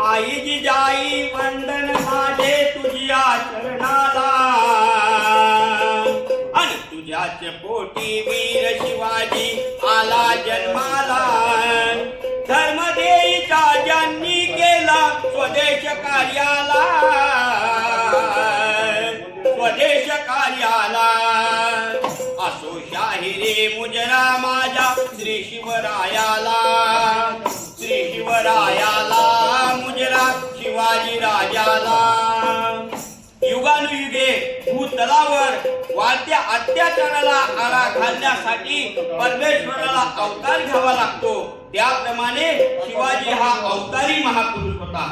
आई जिजाई वंदन माझे तुझ्या चरणाला आणि तुझ्याच पोटी वीर शिवाजी आला जन्माला धर्मदेईचा ज्यांनी केला स्वदेश कार्याला स्वदेश कार्याला असो शाहिरे मुजरा माझ्या श्री शिवरायाला मुजरा शिवाजी राजाला युगानुयुगे भूतलावर वाढत्या अत्याचाराला आळा घालण्यासाठी परमेश्वराला अवतार घ्यावा लागतो त्याप्रमाणे शिवाजी हा अवतारी महापुरुष होता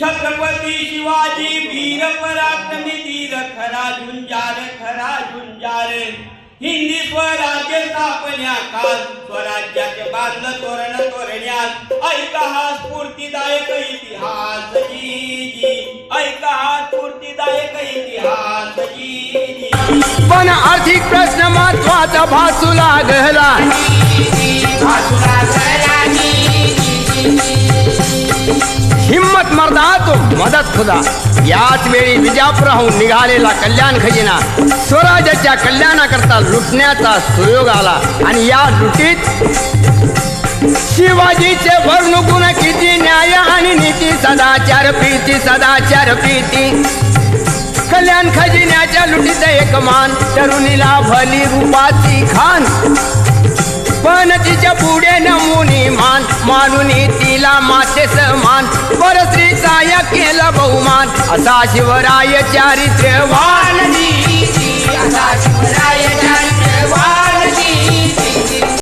छत्रपती शिवाजी वीर पराक्रमी धीर खरा झुंजार हिंदी स्वराज्य स्थापन्या काल स्वराज्याचे बांधलं तोरण तोरण्यात ऐका हा स्फूर्तिदायक इतिहास जी ऐका हा स्फूर्तिदायक इतिहास जी पण आर्थिक प्रश्न महत्वाचा भासू लागला हिम्मत मर्दा तो मदत खुदा याच वेळी विजापुराहून निघालेला कल्याण खजिना स्वराज्याच्या कल्याणाकरता लुटण्याचा सुयोग आला आणि या लुटीत शिवाजीचे वर्णगुण किती न्याय आणि नीती सदाचार प्रीती कल्याण खजिन्याच्या लुटीत एक मान तरुणीला भली रूपाची खान पण तिच्या पुढे नमुनी मानून तिला माते समान परस्त्रीचा या केला बहुमान असा शिवराय चारित्र्यवान